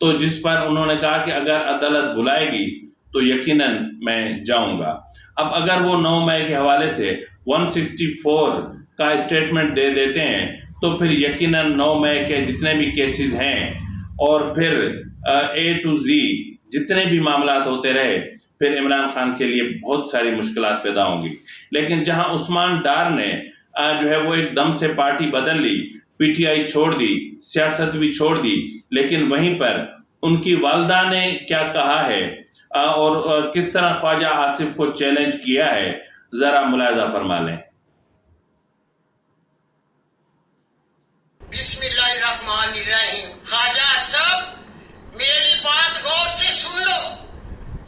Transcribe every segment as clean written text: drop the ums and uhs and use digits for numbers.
تو جس پر انہوں نے کہا کہ اگر عدالت بلائے گی تو یقیناً میں جاؤں گا۔ اب اگر وہ 9 مئی کے حوالے سے 164 کا اسٹیٹمنٹ دے دیتے ہیں تو پھر یقیناً 9 مئی کے جتنے بھی کیسز ہیں اور پھر A to Z جتنے بھی معاملات ہوتے رہے، پھر عمران خان کے لیے بہت ساری مشکلات پیدا ہوں گی۔ لیکن جہاں عثمان ڈار نے جو ہے وہ ایک دم سے پارٹی بدل لی، پی ٹی آئی چھوڑ دی، سیاست بھی چھوڑ دی، لیکن وہیں پر ان کی والدہ نے کیا کہا ہے اور کس طرح خواجہ آصف کو چیلنج کیا ہے، ذرا ملاحظہ فرما لیں۔ بسم اللہ الرحمن الرحیم۔ خواجہ آصف، میری بات غور سے سن لو،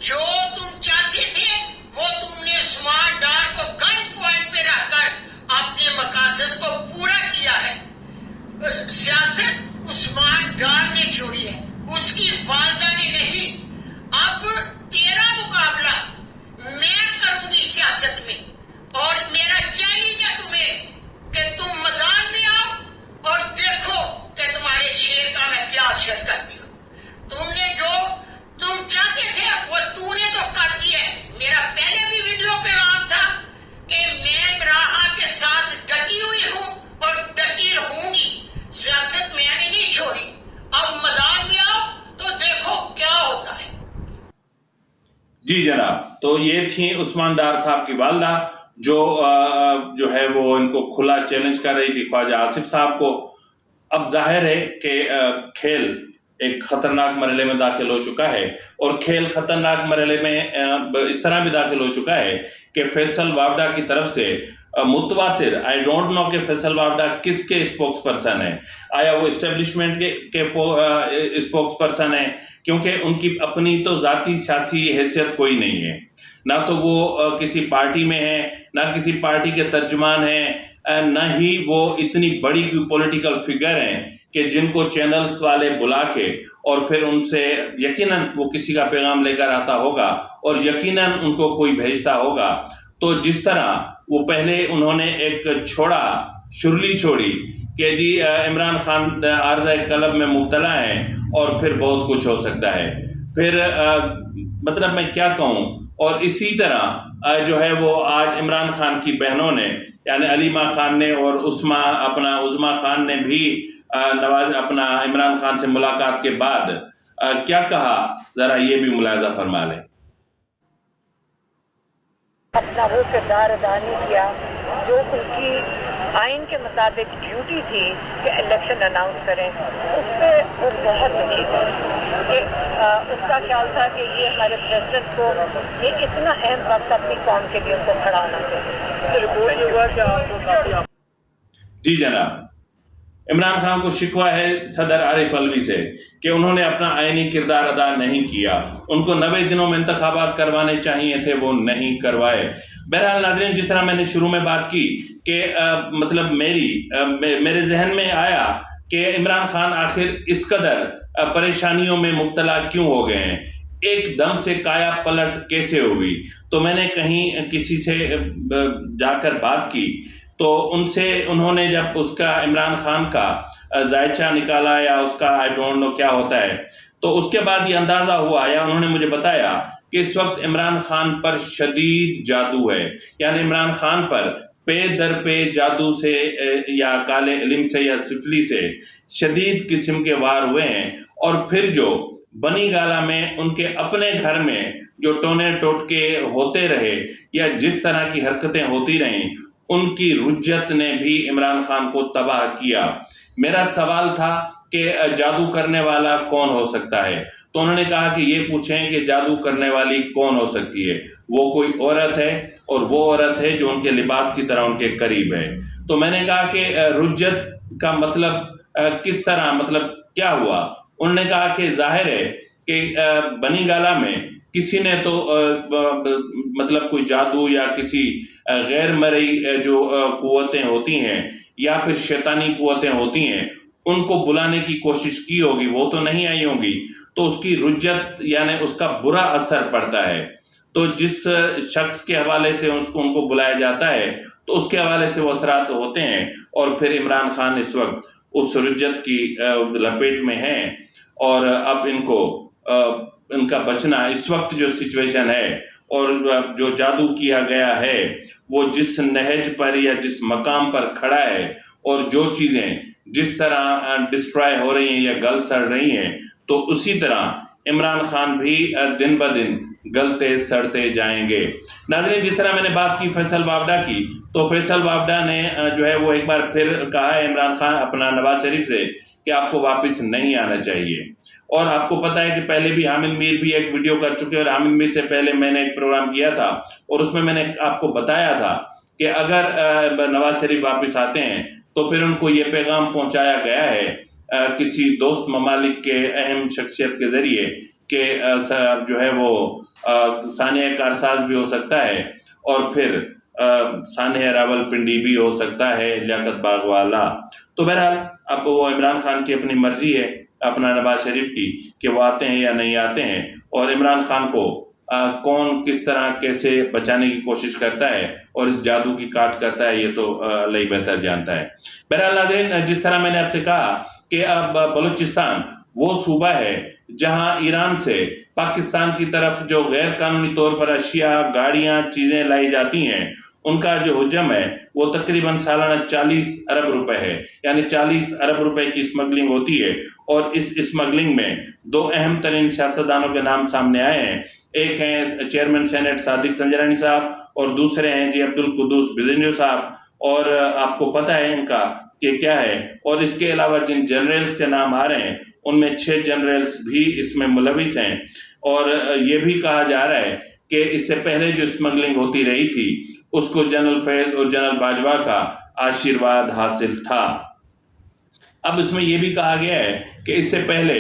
جو تم چاہتے تھے وہ تم نے عثمان ڈار کو گن پوائنٹ پہ رکھ کر اپنے مقاصد کو پورا کیا ہے۔ سیاست عثمان ڈار نے چھوڑی ہے، اس کی والدہ نے نہیں۔ اب تیرا مقابلہ میں کروں گی سیاست میں، اور میرا چیلنج ہے تمہیں کہ تم میدان میں آؤ اور دیکھو کہ تمہارے شیر کا میں کیا اثر کرتی ہوں۔ تم نے جو تم چاہتے تھے وہ تو نے تو کر دیا ہے۔ میرا پہلے بھی ویڈیو پیغام تھا کہ میں راہا کے ساتھ ڈٹی ہوئی ہوں اور ڈٹی رہوں گی، سیاست میں نے نہیں چھوڑی۔ اب میدان میں آؤ تو دیکھو کیا ہوتا ہے۔ جی جناب، تو یہ تھی عثمان ڈار صاحب کی والدہ جو ہے وہ ان کو کھلا چیلنج کر رہی تھی خواجہ آصف صاحب کو۔ اب ظاہر ہے کہ کھیل ایک خطرناک مرحلے میں داخل ہو چکا ہے، اور کھیل خطرناک مرحلے میں اس طرح بھی داخل ہو چکا ہے کہ فیصل وابڈا کی طرف سے متواتر، آئی ڈونٹ نو کہ فیصل وابڈا کس کے اسپوکس پرسن ہیں، آیا وہ اسٹیبلشمنٹ کے اسپوکس پرسن ہیں، کیونکہ ان کی اپنی تو ذاتی سیاسی حیثیت کوئی نہیں ہے، نہ تو وہ کسی پارٹی میں ہیں، نہ کسی پارٹی کے ترجمان ہیں، نہ ہی وہ اتنی بڑی کوئی پولیٹیکل فگر ہیں کہ جن کو چینلز والے بلا کے اور پھر ان سے یقیناً وہ کسی کا پیغام لے کر آتا ہوگا اور یقیناً ان کو کوئی بھیجتا ہوگا۔ تو جس طرح وہ پہلے انہوں نے ایک شرلی چھوڑی کہ جی عمران خان عارضہ قلب میں مبتلا ہیں اور پھر بہت کچھ ہو سکتا ہے، پھر مطلب میں کیا کہوں۔ اور اسی طرح جو ہے وہ آج عمران خان کی بہنوں نے، یعنی علیمہ خان نے اور عظما خان نے بھی اپنا عمران خان سے ملاقات کے بعد کیا کہا، ذرا یہ بھی ملاحظہ فرما لیں۔ اپنا وہ کردار ادا نہیں کیا جو ان کی آئین کے مطابق ڈیوٹی تھی کہ الیکشن اناؤنس کریں، اس پہ وہ بہت دکھی تھے کہ اس کا خیال تھا کہ یہ ہمارے پریزیڈنٹ کو یہ اتنا اہم وقت اپنی قوم کے لیے ان کو کھڑا ہونا چاہیے۔ رپورٹ یہ ہوا کہ آپ کو کافی جی جناب، عمران خان کو شکوہ ہے صدر عارف علوی سے کہ انہوں نے اپنا آئینی کردار ادا نہیں کیا، ان کو 90 دنوں میں انتخابات کروانے چاہیے تھے، وہ نہیں کروائے۔ بہرحال ناظرین، جس طرح میں نے شروع میں بات کی کہ مطلب میرے ذہن میں آیا کہ عمران خان آخر اس قدر پریشانیوں میں مبتلا کیوں ہو گئے ہیں، ایک دم سے کایا پلٹ کیسے ہوئی۔ تو میں نے کہیں کسی سے جا کر بات کی تو انہوں نے جب اس کا عمران خان کا ذائچہ نکالا یا اس کا آئی ڈونٹ نو کیا ہوتا ہے، تو اس کے بعد یہ اندازہ ہوا یا انہوں نے مجھے بتایا کہ اس وقت عمران خان پر شدید جادو ہے، یعنی عمران خان پر پے در پہ جادو سے یا کالے علم سے یا سفلی سے شدید قسم کے وار ہوئے ہیں، اور پھر جو بنی گالہ میں ان کے اپنے گھر میں جو ٹونے ٹوٹکے ہوتے رہے یا جس طرح کی حرکتیں ہوتی رہیں، ان کی رجت نے بھی عمران خان کو تباہ کیا۔ میرا سوال تھا کہ جادو کرنے والا کون ہو سکتا ہے، تو انہوں نے کہا کہ یہ پوچھیں کہ جادو کرنے والی کون ہو سکتی ہے، وہ کوئی عورت ہے، اور وہ عورت ہے جو ان کے لباس کی طرح ان کے قریب ہے۔ تو میں نے کہا کہ رجت کا مطلب کس طرح، مطلب کیا ہوا؟ انہوں نے کہا کہ ظاہر ہے کہ بنی گالہ میں کسی نے تو مطلب کوئی جادو یا کسی غیر مرئی جو قوتیں ہوتی ہیں یا پھر شیطانی قوتیں ہوتی ہیں ان کو بلانے کی کوشش کی ہوگی، وہ تو نہیں آئی ہوں گی، تو اس کی رجت یعنی اس کا برا اثر پڑتا ہے۔ تو جس شخص کے حوالے سے ان کو بلایا جاتا ہے تو اس کے حوالے سے وہ اثرات ہوتے ہیں، اور پھر عمران خان اس وقت اس رجت کی لپیٹ میں ہیں اور اب ان کا بچنا اس وقت جو سچویشن ہے اور جو جادو کیا گیا ہے وہ جس نہج پر یا جس مقام پر کھڑا ہے اور جو چیزیں جس طرح ڈسٹرائے ہو رہی ہیں یا گل سڑ رہی ہیں تو اسی طرح عمران خان بھی دن بدن گلتے سڑتے جائیں گے۔ ناظرین، جس طرح میں نے بات کی فیصل وافڈا کی، تو فیصل وافڈا نے جو ہے وہ ایک بار پھر کہا ہے عمران خان اپنا نواز شریف سے کہ آپ کو واپس نہیں آنا چاہیے، اور آپ کو پتہ ہے کہ پہلے بھی حامد میر بھی ایک ویڈیو کر چکے، اور حامد میر سے پہلے میں نے ایک پروگرام کیا تھا اور اس میں نے آپ کو بتایا تھا کہ اگر نواز شریف واپس آتے ہیں تو پھر ان کو یہ پیغام پہنچایا گیا ہے کسی دوست ممالک کے اہم شخصیت کے ذریعے کہ جو ہے وہ سانحہ کارساز بھی ہو سکتا ہے اور پھر سانحہ راول پنڈی بھی ہو سکتا ہے، لیاقت باغ والا۔ تو بہرحال اب وہ عمران خان کی اپنی مرضی ہے، اپنا نواز شریف کی، کہ وہ آتے ہیں یا نہیں آتے ہیں، اور عمران خان کو کون کس طرح کیسے بچانے کی کوشش کرتا ہے اور اس جادو کی کاٹ کرتا ہے یہ تو اللہ ہی بہتر جانتا ہے۔ بہرحال ناظرین، جس طرح میں نے آپ سے کہا کہ اب بلوچستان وہ صوبہ ہے جہاں ایران سے پاکستان کی طرف جو غیر قانونی طور پر اشیاء، گاڑیاں، چیزیں لائی جاتی ہیں، ان کا جو حجم ہے وہ تقریباً سالانہ 40 ارب روپے ہے، یعنی 40 ارب روپے کی اسمگلنگ ہوتی ہے، اور اس اسمگلنگ میں دو اہم ترین سیاستدانوں کے نام سامنے آئے ہیں۔ ایک ہیں چیئرمین سینٹ صادق سنجرانی صاحب اور دوسرے ہیں جی عبدالقدوس بزنجو صاحب، اور آپ کو پتہ ہے ان کا کہ کیا ہے، اور اس کے علاوہ جن جنرلز کے نام آ رہے ہیں ان میں 6 جنرلز بھی اس میں ملوث ہیں، اور یہ بھی کہا جا رہا ہے کہ اس سے پہلے جو اسمگلنگ ہوتی رہی تھی اس کو جنرل فیض اور جنرل باجوہ کا آشیرواد حاصل تھا۔ اب اس میں یہ بھی کہا گیا ہے کہ اس سے پہلے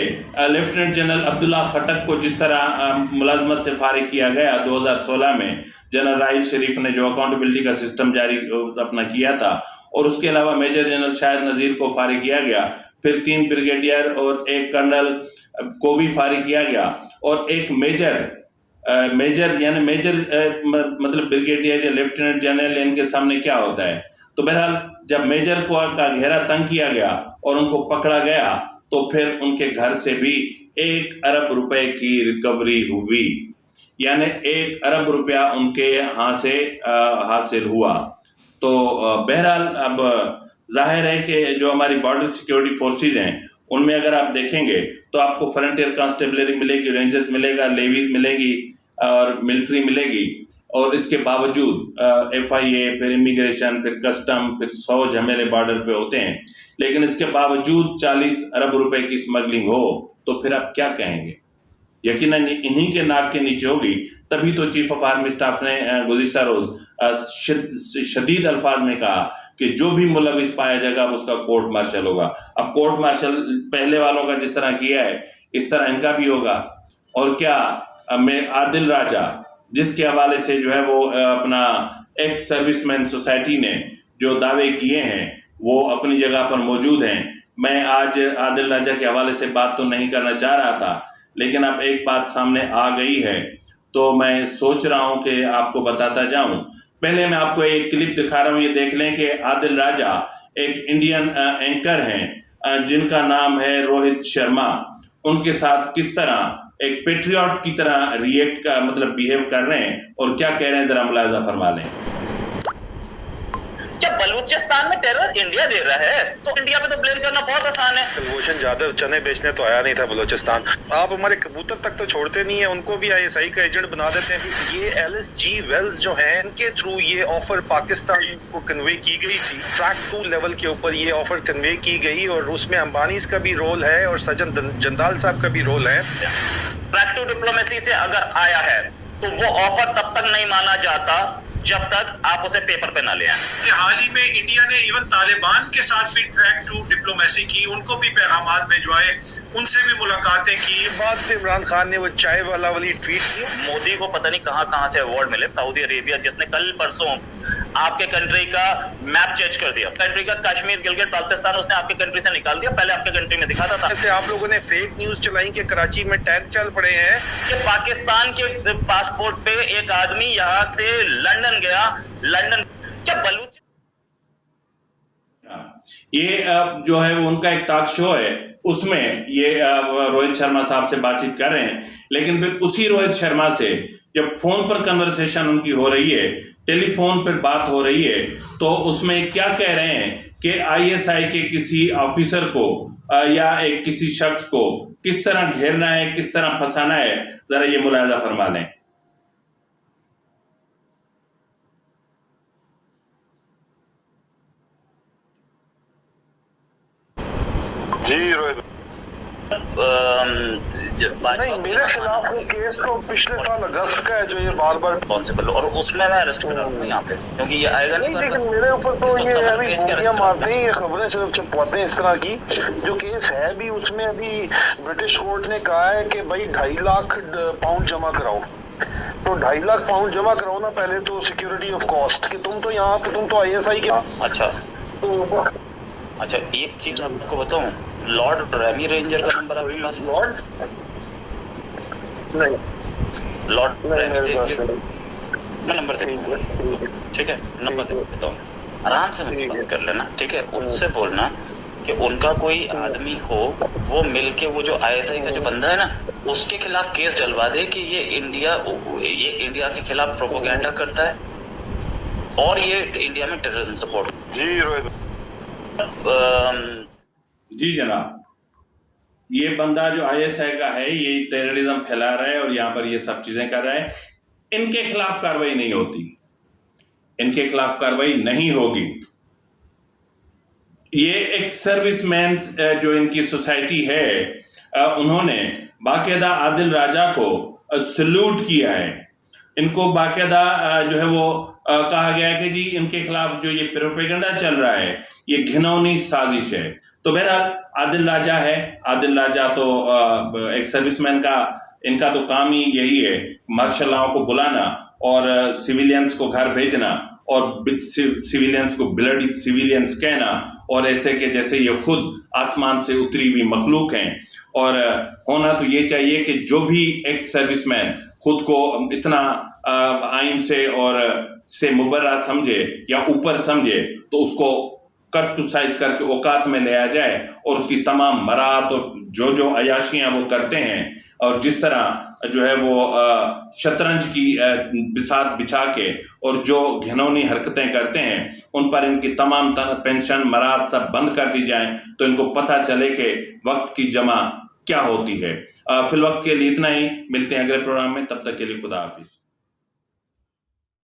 لیفٹیننٹ جنرل عبداللہ خٹک کو جس طرح ملازمت سے فارغ کیا گیا 2016 میں، جنرل راحیل شریف نے جو اکاؤنٹیبلٹی کا سسٹم جاری اپنا کیا تھا، اور اس کے علاوہ میجر جنرل شاہد نذیر کو فارغ کیا گیا، پھر 3 بریگیڈیئر اور 1 کرنل کو بھی فارغ کیا گیا، اور ایک میجر یعنی میجر مطلب بریگیڈیئر یا لیفٹیننٹ جنرل، ان کے سامنے کیا ہوتا ہے۔ تو بہرحال جب میجر کا گھیرا تنگ کیا گیا اور ان کو پکڑا گیا تو پھر ان کے گھر سے بھی 1 ارب روپے کی ریکوری ہوئی، یعنی 1 ارب روپیہ ان کے ہاں سے حاصل ہوا۔ تو بہرحال اب ظاہر ہے کہ جو ہماری بارڈر سیکیورٹی فورسز ہیں ان میں اگر آپ دیکھیں گے تو آپ کو فرنٹیئر کانسٹیبلری ملے گی، رینجرز ملے گا، لیویز ملے گی اور ملٹری ملے گی، اور اس کے باوجود FIA، پھر امیگریشن، پھر کسٹم، پھر 100 جھمیلے بارڈر پہ ہوتے ہیں، لیکن اس کے باوجود 40 ارب روپے کی اسمگلنگ ہو تو پھر آپ کیا کہیں گے؟ یقیناً انہی کے ناک کے نیچے ہوگی۔ تبھی تو چیف آف آرمی اسٹاف نے گزشتہ روز شدید الفاظ میں کہا کہ جو بھی ملوث پایا جائے گا اس کا کورٹ مارشل ہوگا۔ اب کورٹ مارشل پہلے والوں کا جس طرح کیا ہے اس طرح ان کا بھی ہوگا۔ اور کیا میں عادل راجہ جس کے حوالے سے جو ہے وہ اپنا ایکس سروس مین سوسائٹی نے جو دعوے کیے ہیں وہ اپنی جگہ پر موجود ہیں۔ میں آج عادل راجہ کے حوالے سے بات تو نہیں کرنا چاہ رہا تھا، لیکن اب ایک بات سامنے آ گئی ہے تو میں سوچ رہا ہوں کہ آپ کو بتاتا جاؤں۔ پہلے میں آپ کو ایک کلپ دکھا رہا ہوں، یہ دیکھ لیں کہ عادل راجہ ایک انڈین اینکر ہیں جن کا نام ہے روہت شرما، ان کے ساتھ کس طرح ایک پیٹریوٹ کی طرح ریئیکٹ کا مطلب بیہیو کر رہے ہیں اور کیا کہہ رہے ہیں، ذرا ملاحظہ فرما لیں۔ کیا بلوچستان میں ٹیرر انڈیا دے رہا ہے تو انڈیا پہ تو بلیم کرنا بہت آسان ہے۔ کلبھوشن جادو چنے بیچنے تو آیا نہیں تھا بلوچستان، آپ ہمارے کبوتر تک تو چھوڑتے نہیں ہیں، ان کو بھی ISI کا ایجنٹ بنا دیتے ہیں۔ یہ LSG ویلز جو ہیں ان کے تھرو یہ آفر پاکستان کو کنوے کی گئی تھی، ٹریک 2 لیول کے اوپر یہ آفر کنوے کی گئی، اور اس میں امبانیز کا بھی رول ہے اور سجن جندال صاحب کا بھی رول ہے۔ ٹریک 2 ڈپلومیسی سے اگر آیا ہے تو وہ آفر تب تک نہیں مانا جاتا جب تک آپ اسے پیپر پہ نہ لے آئیں۔ حال ہی میں انڈیا نے ایون طالبان کے ساتھ بھی ٹریک 2 ڈپلومیسی کی، ان کو بھی پیغامات بھجوائے، ان سے بھی ملاقاتیں کی۔ بعد سے عمران خان نے وہ چائے والا والی ٹویٹ کی۔ مودی کو پتہ نہیں کہاں سے ایوارڈ ملے، سعودی عربیہ جس نے کل پرسوں آپ کے کنٹری کا میپ چینج کر دیا، کنٹری کا کشمیر گلگت بلتستان اس نے آپ کے کنٹری سے نکال دیا، پہلے آپ کے کنٹری میں دکھاتا تھا۔ ایسے آپ لوگوں نے فیک نیوز چلائی کہ کراچی میں ٹینک چل پڑے ہیں کہ پاکستان کے پاسپورٹ پہ ایک آدمی یہاں سے لندن گیا، لندن کیا بلوچ یہ جو ہے وہ ان کا ایک ٹاک شو ہے, اس میں یہ روہت شرما صاحب سے بات چیت کر رہے ہیں, لیکن پھر اسی روہت شرما سے جب فون پر کنورسیشن ان کی ہو رہی ہے, ٹیلی فون پر بات ہو رہی ہے, تو اس میں کیا کہہ رہے ہیں کہ ISI کے کسی آفیسر کو یا ایک کسی شخص کو کس طرح گھیرنا ہے, کس طرح پھنسانا ہے, ذرا یہ ملاحظہ فرما لیں. جی نہیں, میرے خلاف وہ کیس تو پچھلے سال اگست کا ہے جو یہ بار بار ریسپانسبل, اور اس میں ارسٹ کرا ہوں یہاں پہ, کیونکہ یہ آئے گا نہیں. لیکن میرے اوپر تو یہ ابھی گولیاں مارتے ہیں, یہ خبریں صرف چھپواتے ہیں اس طرح کی. جو کیس ہے بھی اس میں ابھی برٹش کورٹ نے کہا ہے کہ بھائی 2.5 لاکھ پاؤنڈ جمع کراؤ. تو 2.5 لاکھ پاؤنڈ جمع کراؤ نا پہلے تو سیکیورٹی آف کاسٹ, کہ تم تو یہاں پہ تم تو ISI کے. اچھا ایک چیز آپ کو بتاؤں, لارڈ ریمی رینجر کا نمبر آپ کے پاس؟ لارڈ ریمی رینجر میں نمبر دے دوں, ٹھیک ہے, نمبر دے دیتا ہوں, آرام سے مجھے بات کر لینا, ٹھیک ہے. ان سے بولنا کہ ان کا کوئی آدمی ہو, وہ مل کے وہ جو ISI کا جو بندہ ہے نا, اس کے خلاف کیس ڈلوا دے کہ یہ انڈیا کے خلاف پروپیگنڈا کرتا ہے اور یہ انڈیا میں ٹیررزم سپورٹ. جی جناب, یہ بندہ جو ISI کا ہے یہ ٹیررزم پھیلا رہا ہے اور یہاں پر یہ سب چیزیں کر رہا ہے. ان کے خلاف کارروائی نہیں ہوتی, ان کے خلاف کارروائی نہیں ہوگی. یہ ایک سروس مین جو ان کی سوسائٹی ہے, انہوں نے باقاعدہ عادل راجہ کو سلوٹ کیا ہے. ان کو باقاعدہ جو ہے وہ کہا گیا ہے کہ جی ان کے خلاف جو یہ پروپیگنڈا چل رہا ہے یہ گھنونی سازش ہے. تو بہرحال عادل راجہ ہے, عادل راجہ تو ایک سروس مین کا, ان کا تو کام ہی یہی ہے مارشل لاؤں کو بلانا اور سیویلینز کو گھر بھیجنا اور سیویلینز کو بلڈی سیویلینز کہنا, اور ایسے کہ جیسے یہ خود آسمان سے اتری ہوئی مخلوق ہیں. اور ہونا تو یہ چاہیے کہ جو بھی ایک سروس مین خود کو اتنا آئین سے اور سے مبرہ سمجھے یا اوپر سمجھے, تو اس کو کٹ ٹو سائز کر کے اوقات میں لیا جائے اور اس کی تمام مرات اور جو عیاشیاں وہ کرتے ہیں, اور جس طرح جو ہے وہ شطرنج کی بساط بچھا کے اور جو گھنونی حرکتیں کرتے ہیں, ان پر ان کی تمام پینشن مرات سب بند کر دی جائیں, تو ان کو پتہ چلے کہ وقت کی جمع کیا ہوتی ہے. فی الوقت کے لیے اتنا ہی, ملتے ہیں اگلے پروگرام میں, تب تک کے لیے خدا حافظ.